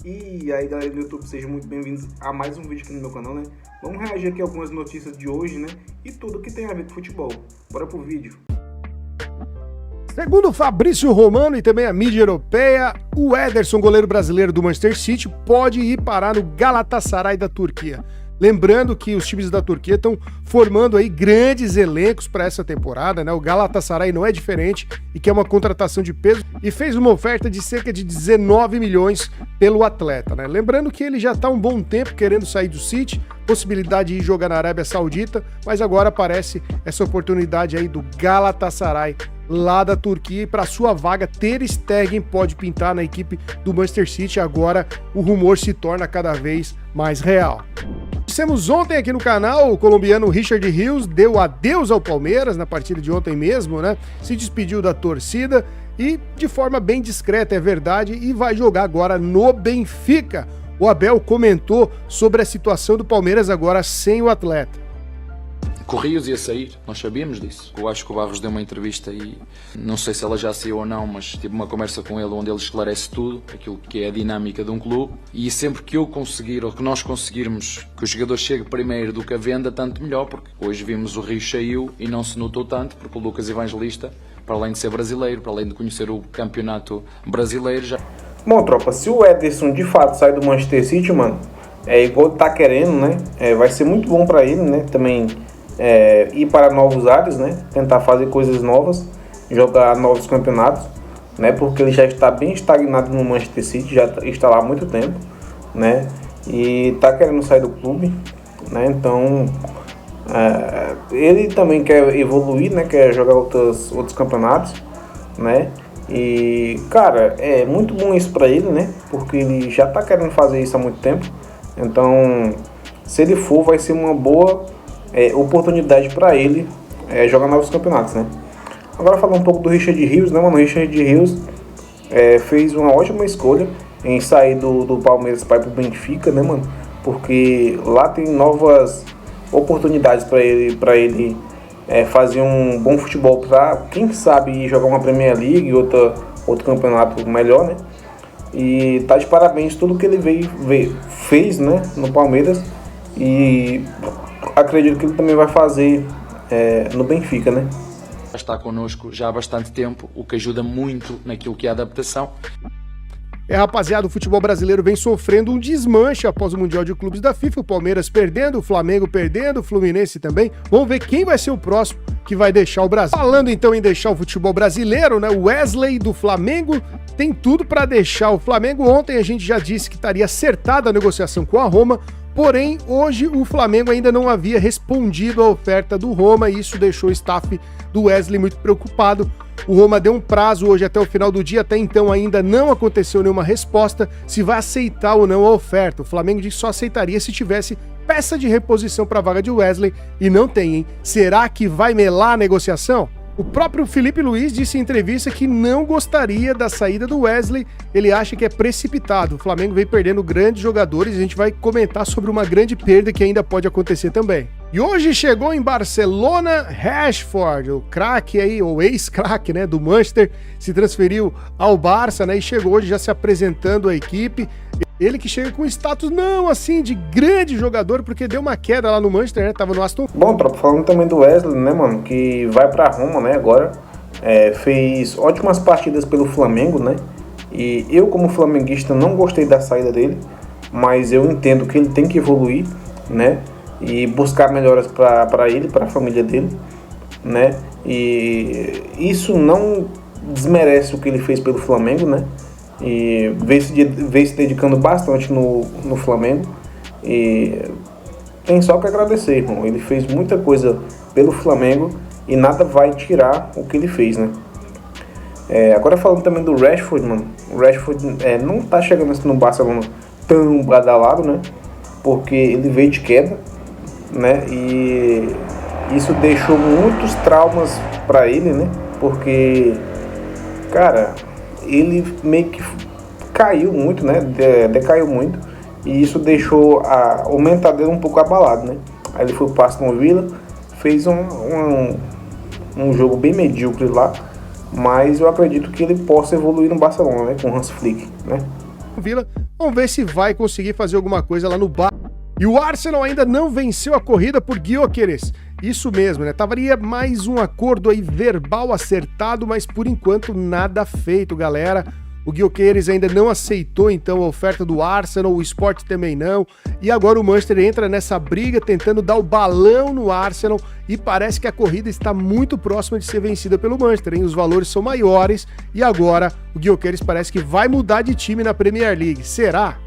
E aí galera do YouTube, sejam muito bem-vindos a mais um vídeo aqui no meu canal, né? Vamos reagir aqui a algumas notícias de hoje, né? E tudo que tem a ver com futebol. Bora pro vídeo. Segundo Fabrício Romano e também a mídia europeia, o Ederson, goleiro brasileiro do Manchester City, pode ir parar no Galatasaray da Turquia. Lembrando que os times da Turquia estão formando aí grandes elencos para essa temporada, né? O Galatasaray não é diferente e quer uma contratação de peso e fez uma oferta de cerca de 19 milhões pelo atleta, né? Lembrando que ele já está há um bom tempo querendo sair do City, possibilidade de ir jogar na Arábia Saudita, mas agora aparece essa oportunidade aí do Galatasaray lá da Turquia, e para sua vaga Ter Stegen pode pintar na equipe do Manchester City. Agora o rumor se torna cada vez mais real. Dissemos ontem aqui no canal, o colombiano Richard Rios deu adeus ao Palmeiras na partida de ontem mesmo, né? Se despediu da torcida e de forma bem discreta, é verdade, e vai jogar agora no Benfica. O Abel comentou sobre a situação do Palmeiras agora sem o atleta. Correios ia sair, nós sabíamos disso. Eu acho que o Barros deu uma entrevista e não sei se ela já saiu ou não, mas tive uma conversa com ele onde ele esclarece tudo, aquilo que é a dinâmica de um clube, e sempre que eu conseguir, ou que nós conseguirmos que o jogador chegue primeiro do que a venda, tanto melhor, porque hoje vimos o Rio saiu e não se notou tanto, porque o Lucas Evangelista, para além de ser brasileiro, para além de conhecer o campeonato brasileiro, já... Bom, tropa, se o Ederson de fato sair do Manchester City, mano, é igual tá querendo, né? Vai ser muito bom pra ele, né? Também ir para novos ares, né? Tentar fazer coisas novas, jogar novos campeonatos, né? Porque ele já está bem estagnado no Manchester City, já está lá há muito tempo, né? E tá querendo sair do clube, né? Então ele também quer evoluir, né? Quer jogar outros campeonatos, né? E cara, é muito bom isso para ele, né? Porque ele já tá querendo fazer isso há muito tempo. Então, se ele for, vai ser uma boa oportunidade para ele jogar novos campeonatos, né? Agora falar um pouco do Richard Rios, né, mano? O Richard Rios fez uma ótima escolha em sair do Palmeiras para ir pro Benfica, né, mano? Porque lá tem novas oportunidades para ele fazer um bom futebol, para quem sabe jogar uma Premier League e outro campeonato melhor, né? E tá de parabéns tudo que ele fez, né, no Palmeiras, e acredito que ele também vai fazer no Benfica, né? Está connosco já há bastante tempo, o que ajuda muito naquilo que é a adaptação. Rapaziada, o futebol brasileiro vem sofrendo um desmanche após o Mundial de Clubes da FIFA, o Palmeiras perdendo, o Flamengo perdendo, o Fluminense também. Vamos ver quem vai ser o próximo que vai deixar o Brasil. Falando então em deixar o futebol brasileiro, né? O Wesley do Flamengo tem tudo para deixar o Flamengo. Ontem a gente já disse que estaria acertada a negociação com a Roma, porém hoje o Flamengo ainda não havia respondido à oferta do Roma e isso deixou o staff do Wesley muito preocupado. O Roma deu um prazo hoje até o final do dia, até então ainda não aconteceu nenhuma resposta se vai aceitar ou não a oferta. O Flamengo disse que só aceitaria se tivesse peça de reposição para a vaga de Wesley e não tem, hein? Será que vai melar a negociação? O próprio Felipe Luiz disse em entrevista que não gostaria da saída do Wesley, ele acha que é precipitado. O Flamengo vem perdendo grandes jogadores e a gente vai comentar sobre uma grande perda que ainda pode acontecer também. E hoje chegou em Barcelona Rashford, o craque aí, ou ex-craque, né, do Manchester, se transferiu ao Barça, né, e chegou hoje já se apresentando à equipe. Ele que chega com status não assim de grande jogador, porque deu uma queda lá no Manchester, né? Tava no Aston. Bom, tropa, falando também do Wesley, né, mano, que vai pra Roma, né, agora. Fez ótimas partidas pelo Flamengo, né? E eu, como flamenguista, não gostei da saída dele, mas eu entendo que ele tem que evoluir, né? E buscar melhoras para ele, para a família dele, né? E isso não desmerece o que ele fez pelo Flamengo, né? E vem se dedicando bastante no Flamengo e tem só que agradecer, irmão. Ele fez muita coisa pelo Flamengo e nada vai tirar o que ele fez, né? Agora falando também do Rashford, mano. O Rashford não tá chegando assim no Barcelona tão badalado, né? Porque ele veio de queda, né? E isso deixou muitos traumas pra ele, né? Porque, cara, ele meio que caiu muito, né? Decaiu muito. E isso deixou o mental dele um pouco abalado, né? Aí ele foi pro Aston Villa, fez um jogo bem medíocre lá. Mas eu acredito que ele possa evoluir no Barcelona, né? Com o Hans Flick, né? Villa Vamos ver se vai conseguir fazer alguma coisa lá no bar. E o Arsenal ainda não venceu a corrida por Gyökeres. Isso mesmo, né? Tavaria mais um acordo aí verbal acertado, mas por enquanto nada feito, galera. O Gyökeres ainda não aceitou, então, a oferta do Arsenal, o Sport também não. E agora o Manchester entra nessa briga, tentando dar o balão no Arsenal. E parece que a corrida está muito próxima de ser vencida pelo Manchester, hein? Os valores são maiores e agora o Gyökeres parece que vai mudar de time na Premier League. Será?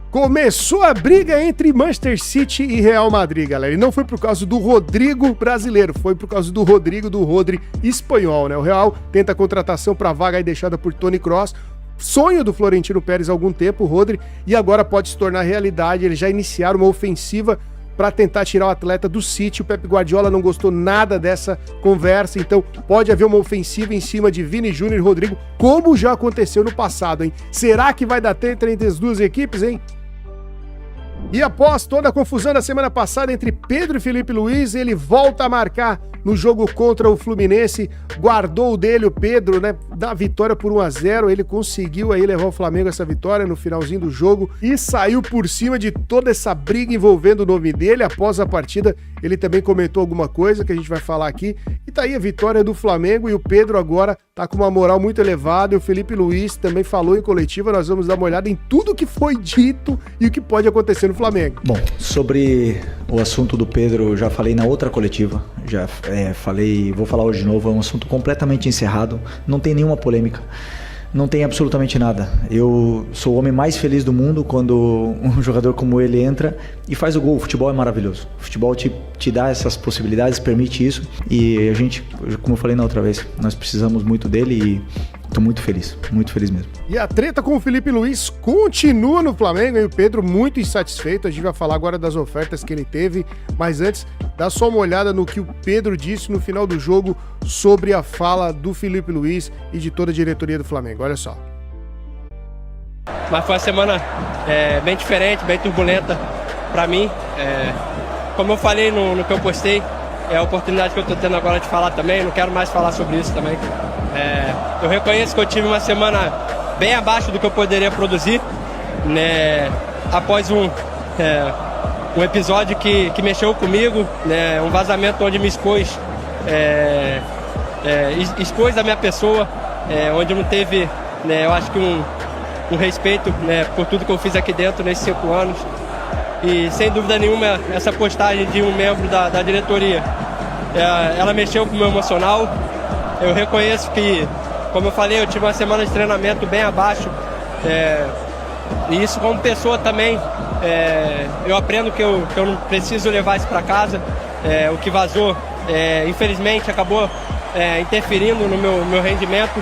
Começou a briga entre Manchester City e Real Madrid, galera. E não foi por causa do Rodrigo brasileiro, foi por causa do Rodri espanhol, né? O Real tenta a contratação para a vaga aí deixada por Toni Kroos. Sonho do Florentino Pérez há algum tempo, o Rodri, e agora pode se tornar realidade. Eles já iniciaram uma ofensiva para tentar tirar o atleta do City. O Pep Guardiola não gostou nada dessa conversa, então pode haver uma ofensiva em cima de Vini Júnior e Rodrigo, como já aconteceu no passado, hein? Será que vai dar treta entre as duas equipes, hein? E após toda a confusão da semana passada entre Pedro e Felipe Luiz, ele volta a marcar no jogo contra o Fluminense, guardou o dele, o Pedro, né, da vitória por 1-0, ele conseguiu aí levar o Flamengo a essa vitória no finalzinho do jogo e saiu por cima de toda essa briga envolvendo o nome dele. Após a partida, ele também comentou alguma coisa que a gente vai falar aqui, e tá aí a vitória do Flamengo, e o Pedro agora tá com uma moral muito elevada, e o Felipe Luiz também falou em coletiva. Nós vamos dar uma olhada em tudo que foi dito e o que pode acontecer no Flamengo. Bom, sobre o assunto do Pedro, eu já falei na outra coletiva, já falei, vou falar hoje de novo, é um assunto completamente encerrado, não tem nenhuma polêmica, não tem absolutamente nada. Eu sou o homem mais feliz do mundo quando um jogador como ele entra e faz o gol. O futebol é maravilhoso, o futebol te dá essas possibilidades, permite isso, e a gente, como eu falei na outra vez, nós precisamos muito dele e tô muito feliz mesmo. E a treta com o Felipe Luiz continua no Flamengo, e o Pedro muito insatisfeito. A gente vai falar agora das ofertas que ele teve, mas antes, dá só uma olhada no que o Pedro disse no final do jogo sobre a fala do Felipe Luiz e de toda a diretoria do Flamengo. Olha só. Mas foi uma semana bem diferente, bem turbulenta para mim. Como eu falei no que eu postei, é a oportunidade que eu estou tendo agora de falar também, não quero mais falar sobre isso também. Eu reconheço que eu tive uma semana bem abaixo do que eu poderia produzir, né, após um episódio que mexeu comigo, né, um vazamento onde me expôs, expôs a minha pessoa, onde não teve, né, eu acho que um respeito, né, por tudo que eu fiz aqui dentro nesses 5 anos. E sem dúvida nenhuma, essa postagem de um membro da diretoria, ela mexeu com o meu emocional. Eu reconheço que, como eu falei, eu tive uma semana de treinamento bem abaixo, e isso como pessoa também, eu aprendo que eu não preciso levar isso para casa. O que vazou, infelizmente, acabou interferindo no meu rendimento,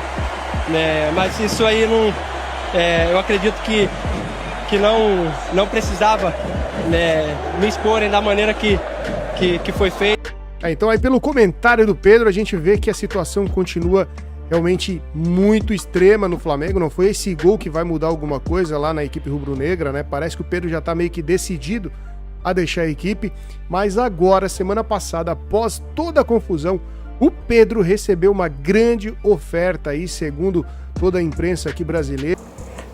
mas isso aí não, eu acredito que não precisava, me exporem da maneira que foi feito. Então aí pelo comentário do Pedro a gente vê que a situação continua realmente muito extrema no Flamengo. Não foi esse gol que vai mudar alguma coisa lá na equipe rubro-negra, né? Parece que o Pedro já tá meio que decidido a deixar a equipe, mas agora, semana passada, após toda a confusão, o Pedro recebeu uma grande oferta aí, segundo toda a imprensa aqui brasileira.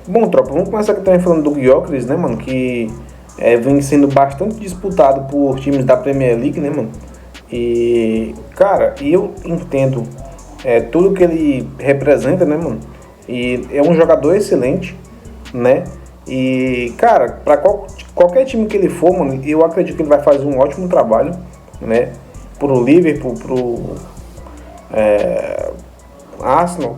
Bom, tropa, vamos começar aqui também falando do Gyökeres, né, mano, que vem sendo bastante disputado por times da Premier League, né, mano. E, cara, eu entendo tudo que ele representa, né, mano? E é um jogador excelente, né? E, cara, pra qualquer time que ele for, mano, eu acredito que ele vai fazer um ótimo trabalho, né? Pro Liverpool, pro Arsenal,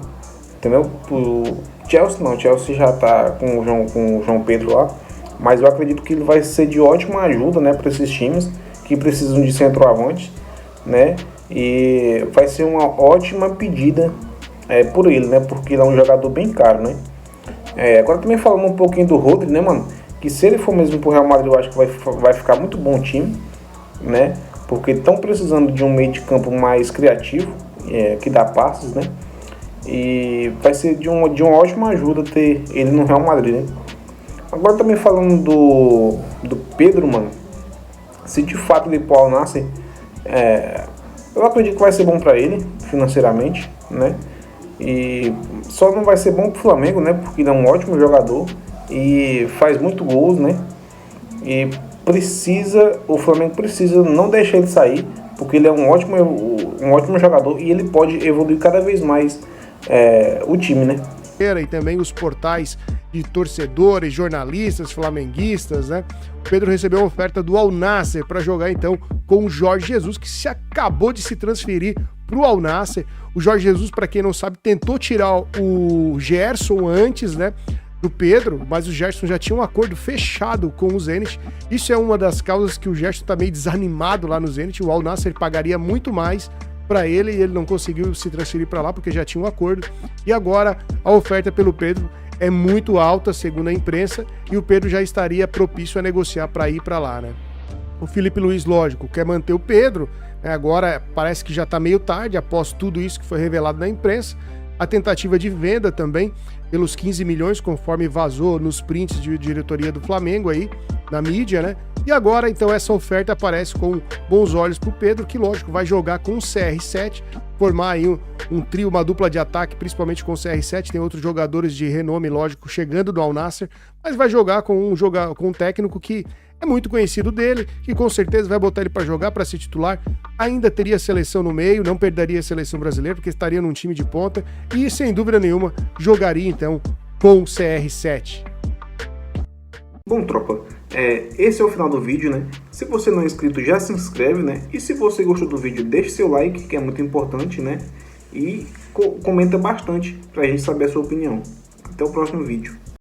entendeu? Pro Chelsea, não, Chelsea já tá com o João Pedro lá. Mas eu acredito que ele vai ser de ótima ajuda, né, para esses times que precisam de centroavante, né? E vai ser uma ótima pedida por ele, né? Porque ele é um jogador bem caro, né? Agora também falando um pouquinho do Rodri, né, mano? Que se ele for mesmo pro Real Madrid, eu acho que vai ficar muito bom o time, né? Porque estão precisando de um meio de campo mais criativo, que dá passes, né? E vai ser de uma ótima ajuda ter ele no Real Madrid, né? Agora também falando do Pedro, mano, se de fato ele for ao Nasser, eu acredito que vai ser bom para ele financeiramente, né? E só não vai ser bom pro Flamengo, né? Porque ele é um ótimo jogador e faz muito gols, né? E o Flamengo precisa não deixar ele sair, porque ele é um ótimo jogador e ele pode evoluir cada vez mais o time, né? E também os portais de torcedores, jornalistas, flamenguistas, né? O Pedro recebeu uma oferta do Al Nassr para jogar então com o Jorge Jesus, que acabou de se transferir para o Al Nassr. O Jorge Jesus, para quem não sabe, tentou tirar o Gerson antes, né, do Pedro, mas o Gerson já tinha um acordo fechado com o Zenit. Isso é uma das causas que o Gerson tá meio desanimado lá no Zenit. O Al Nassr pagaria muito mais para ele e ele não conseguiu se transferir para lá porque já tinha um acordo. E agora a oferta pelo Pedro é muito alta, segundo a imprensa, e o Pedro já estaria propício a negociar para ir para lá, né? O Felipe Luiz, lógico, quer manter o Pedro, né? Agora parece que já está meio tarde, após tudo isso que foi revelado na imprensa. A tentativa de venda também, pelos 15 milhões, conforme vazou nos prints de diretoria do Flamengo aí, na mídia, né? E agora, então, essa oferta aparece com bons olhos pro Pedro, que, lógico, vai jogar com o CR7, formar aí um trio, uma dupla de ataque, principalmente com o CR7. Tem outros jogadores de renome, lógico, chegando do Al Nassr, mas vai jogar com um técnico que é muito conhecido dele, que com certeza vai botar ele para jogar, para ser titular. Ainda teria seleção no meio, não perderia a seleção brasileira, porque estaria num time de ponta e, sem dúvida nenhuma, jogaria, então, com o CR7. Bom, tropa, esse é o final do vídeo, né? Se você não é inscrito, já se inscreve, né? E se você gostou do vídeo, deixe seu like, que é muito importante, né? E comenta bastante pra gente saber a sua opinião. Até o próximo vídeo.